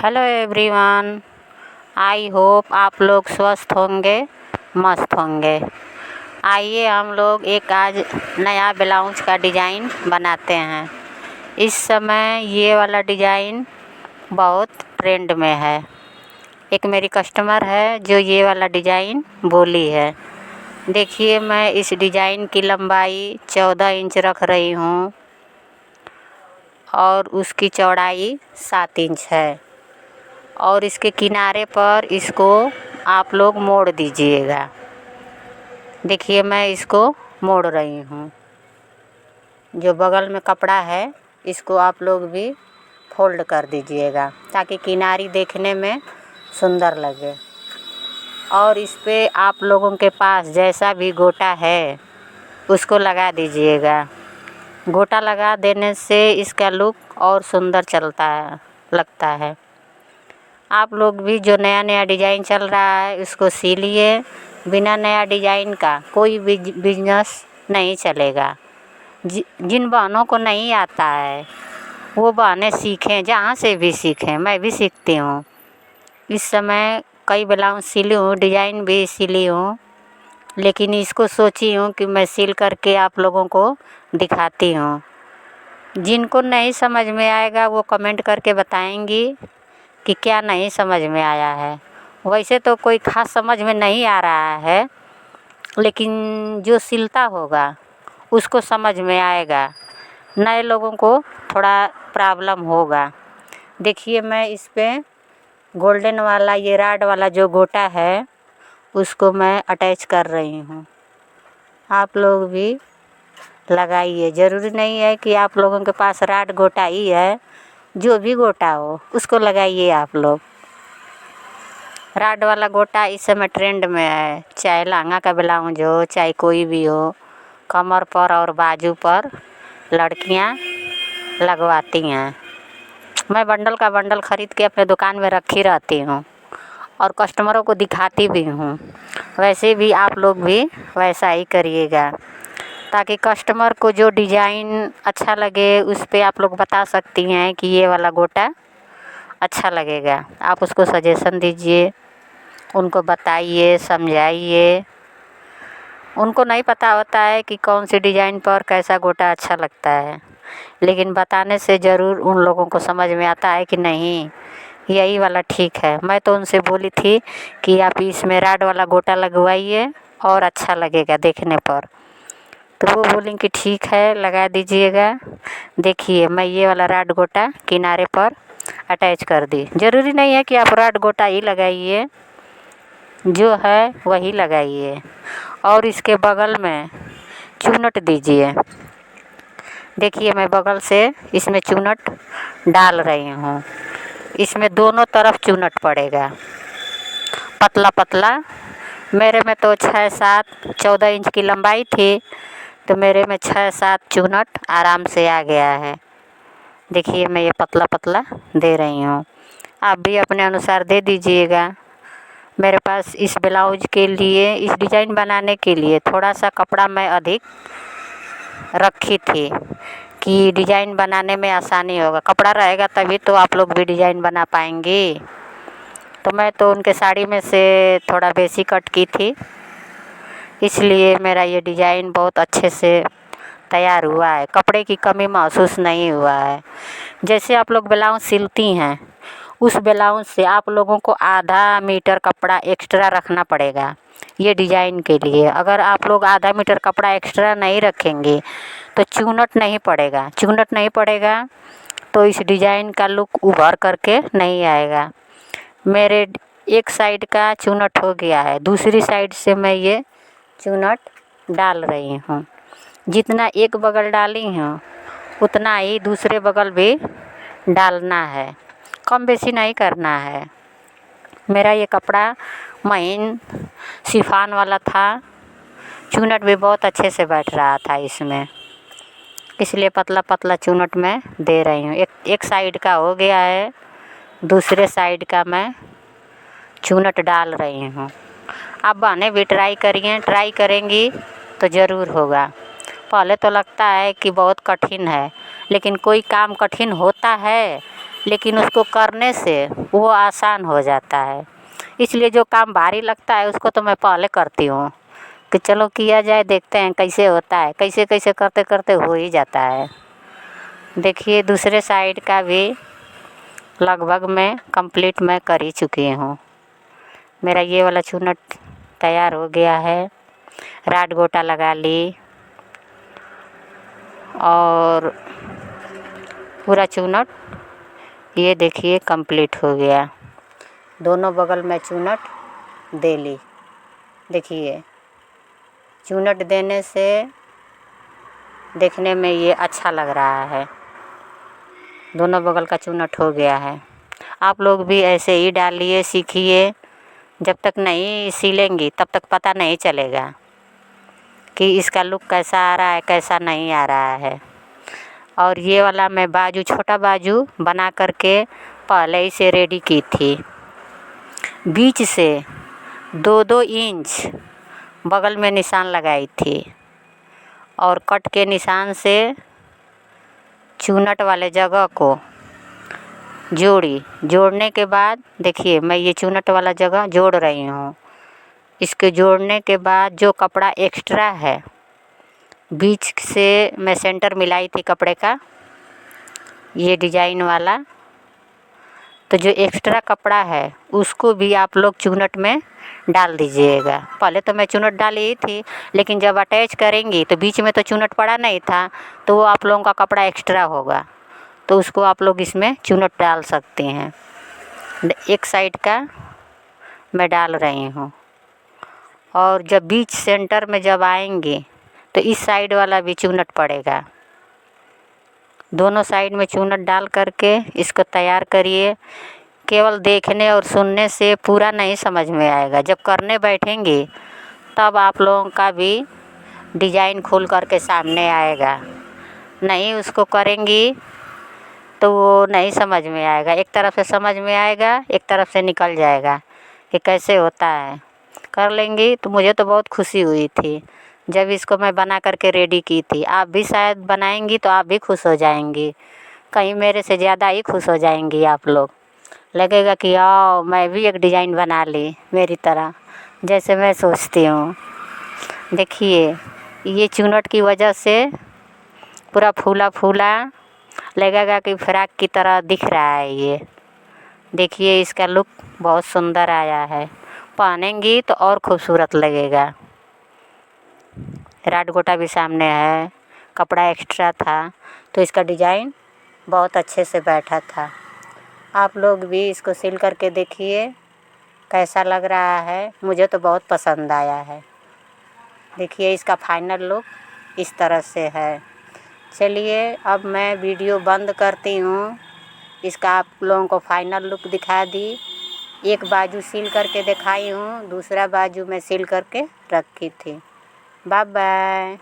Hello everyone. I hope आप लोग स्वस्थ होंगे, मस्त होंगे। आइए हम लोग एक आज नया ब्लाउज का डिज़ाइन बनाते हैं। इस समय ये वाला डिज़ाइन बहुत ट्रेंड में है। एक मेरी कस्टमर है जो ये वाला डिज़ाइन बोली है। देखिए, मैं इस डिज़ाइन की लंबाई 14 इंच रख रही हूँ और उसकी चौड़ाई 7 इंच है। और इसके किनारे पर इसको आप लोग मोड़ दीजिएगा। देखिए, मैं इसको मोड़ रही हूँ। जो बगल में कपड़ा है इसको आप लोग भी फोल्ड कर दीजिएगा ताकि किनारी देखने में सुंदर लगे। और इस पे आप लोगों के पास जैसा भी गोटा है उसको लगा दीजिएगा। गोटा लगा देने से इसका लुक और सुंदर लगता है। आप लोग भी जो नया नया डिज़ाइन चल रहा है उसको सिलिए। बिना नया डिज़ाइन का कोई बिजनेस नहीं चलेगा। जिन बहनों को नहीं आता है वो बहनें सीखें, जहाँ से भी सीखें। मैं भी सीखती हूँ। इस समय कई ब्लाउज सिली हूँ, डिज़ाइन भी सिली हूँ, लेकिन इसको सोची हूँ कि मैं सिल करके आप लोगों को दिखाती हूँ। जिनको नहीं समझ में आएगा वो कमेंट करके बताएंगी कि क्या नहीं समझ में आया है। वैसे तो कोई ख़ास समझ में नहीं आ रहा है, लेकिन जो सिलता होगा उसको समझ में आएगा। नए लोगों को थोड़ा प्रॉब्लम होगा। देखिए, मैं इस पे गोल्डन वाला ये राड वाला जो गोटा है उसको मैं अटैच कर रही हूँ। आप लोग भी लगाइए। ज़रूरी नहीं है कि आप लोगों के पास राड गोटा ही है, जो भी गोटा हो उसको लगाइए आप लोग। राड वाला गोटा इस समय ट्रेंड में है। चाहे लहंगा का ब्लाउज हो, चाहे कोई भी हो, कमर पर और बाजू पर लड़कियां लगवाती हैं। मैं बंडल का बंडल ख़रीद के अपने दुकान में रखी रहती हूँ और कस्टमरों को दिखाती भी हूँ। वैसे भी आप लोग भी वैसा ही करिएगा ताकि कस्टमर को जो डिज़ाइन अच्छा लगे उस पे आप लोग बता सकती हैं कि ये वाला गोटा अच्छा लगेगा। आप उसको सजेशन दीजिए, उनको बताइए, समझाइए। उनको नहीं पता होता है कि कौन सी डिज़ाइन पर कैसा गोटा अच्छा लगता है, लेकिन बताने से ज़रूर उन लोगों को समझ में आता है कि नहीं, यही वाला ठीक है। मैं तो उनसे बोली थी कि आप इसमें राड वाला गोटा लगवाइए और अच्छा लगेगा देखने पर। तो वो बोलें कि ठीक है, लगा दीजिएगा। देखिए, मैं ये वाला राड गोटा किनारे पर अटैच कर दी। ज़रूरी नहीं है कि आप राड गोटा ही लगाइए, जो है वही लगाइए। और इसके बगल में चुनट दीजिए। देखिए, मैं बगल से इसमें चुनट डाल रही हूँ। इसमें दोनों तरफ चुनट पड़ेगा, पतला पतला। मेरे में तो 6-7 14 इंच की लंबाई थी, तो मेरे में 6-7 चुनट आराम से आ गया है। देखिए, मैं ये पतला पतला दे रही हूँ। आप भी अपने अनुसार दे दीजिएगा। मेरे पास इस ब्लाउज के लिए, इस डिज़ाइन बनाने के लिए थोड़ा सा कपड़ा मैं अधिक रखी थी कि डिज़ाइन बनाने में आसानी होगा। कपड़ा रहेगा तभी तो आप लोग भी डिज़ाइन बना पाएंगी। तो मैं तो उनके साड़ी में से थोड़ा बेसी कट की थी, इसलिए मेरा ये डिज़ाइन बहुत अच्छे से तैयार हुआ है। कपड़े की कमी महसूस नहीं हुआ है। जैसे आप लोग ब्लाउज सिलती हैं, उस ब्लाउज से आप लोगों को आधा मीटर कपड़ा एक्स्ट्रा रखना पड़ेगा ये डिज़ाइन के लिए। अगर आप लोग आधा मीटर कपड़ा एक्स्ट्रा नहीं रखेंगे तो चुनट नहीं पड़ेगा। चुनट नहीं पड़ेगा तो इस डिज़ाइन का लुक उभर करके नहीं आएगा। मेरे एक साइड का चुनट हो गया है, दूसरी साइड से मैं ये चुनट डाल रही हूँ। जितना एक बगल डाली हूँ उतना ही दूसरे बगल भी डालना है, कम बेसी नहीं करना है। मेरा ये कपड़ा महीन शिफॉन वाला था, चुनट भी बहुत अच्छे से बैठ रहा था इसमें, इसलिए पतला पतला चुनट मैं दे रही हूँ। एक साइड का हो गया है, दूसरे साइड का मैं चुनट डाल रही हूँ। आप बहनें भी ट्राई करिए, ट्राई करेंगी तो ज़रूर होगा। पहले तो लगता है कि बहुत कठिन है, लेकिन कोई काम कठिन होता है लेकिन उसको करने से वो आसान हो जाता है। इसलिए जो काम भारी लगता है उसको तो मैं पहले करती हूँ कि चलो किया जाए, देखते हैं कैसे होता है। कैसे कैसे करते करते हो ही जाता है। देखिए दूसरे साइड का भी लगभग मैं कंप्लीट मैं कर ही चुकी हूँ। मेरा ये वाला चुनट तैयार हो गया है। राड गोटा लगा ली और पूरा चुनट ये देखिए कंप्लीट हो गया। दोनों बगल में चुनट दे ली। देखिए चुनट देने से देखने में ये अच्छा लग रहा है। दोनों बगल का चुनट हो गया है। आप लोग भी ऐसे ही डालिए, सीखिए। जब तक नहीं सिलेंगी तब तक पता नहीं चलेगा कि इसका लुक कैसा आ रहा है, कैसा नहीं आ रहा है। और ये वाला मैं बाजू, छोटा बाजू बना करके पहले ही से रेडी की थी। बीच से 2-2 इंच बगल में निशान लगाई थी और कट के निशान से चुनट वाले जगह को जोड़ने के बाद देखिए मैं ये चुनट वाला जगह जोड़ रही हूँ। इसके जोड़ने के बाद जो कपड़ा एक्स्ट्रा है, बीच से मैं सेंटर मिलाई थी कपड़े का, ये डिजाइन वाला, तो जो एक्स्ट्रा कपड़ा है उसको भी आप लोग चुनट में डाल दीजिएगा। पहले तो मैं चुनट डाली ही थी, लेकिन जब अटैच करेंगी तो बीच में तो चुनट पड़ा नहीं था, तो वो आप लोगों का कपड़ा एक्स्ट्रा होगा, तो उसको आप लोग इसमें चुनट डाल सकते हैं। एक साइड का मैं डाल रही हूँ और जब बीच सेंटर में जब आएंगे तो इस साइड वाला भी चुनट पड़ेगा। दोनों साइड में चुनट डाल करके इसको तैयार करिए। केवल देखने और सुनने से पूरा नहीं समझ में आएगा, जब करने बैठेंगे तब आप लोगों का भी डिजाइन खुल करके सामने आएगा। नहीं उसको करेंगी तो वो नहीं समझ में आएगा। एक तरफ से समझ में आएगा, एक तरफ से निकल जाएगा कि कैसे होता है। कर लेंगी तो मुझे तो बहुत खुशी हुई थी जब इसको मैं बना करके रेडी की थी। आप भी शायद बनाएंगी तो आप भी खुश हो जाएंगी, कहीं मेरे से ज़्यादा ही खुश हो जाएंगी आप लोग। लगेगा कि आओ मैं भी एक डिज़ाइन बना ली मेरी तरह, जैसे मैं सोचती हूँ। देखिए ये चुनट की वजह से पूरा फूला फूला लगेगा कि फ्रॉक की तरह दिख रहा है। ये देखिए इसका लुक बहुत सुंदर आया है, पहनेंगी तो और खूबसूरत लगेगा। राड गोटा भी सामने है, कपड़ा एक्स्ट्रा था तो इसका डिज़ाइन बहुत अच्छे से बैठा था। आप लोग भी इसको सिल करके देखिए कैसा लग रहा है। मुझे तो बहुत पसंद आया है। देखिए इसका फाइनल लुक इस तरह से है। चलिए अब मैं वीडियो बंद करती हूँ। इसका आप लोगों को फाइनल लुक दिखा दी। एक बाजू सिल करके दिखाई हूँ, दूसरा बाजू मैं सिल करके रखी थी। Bye bye.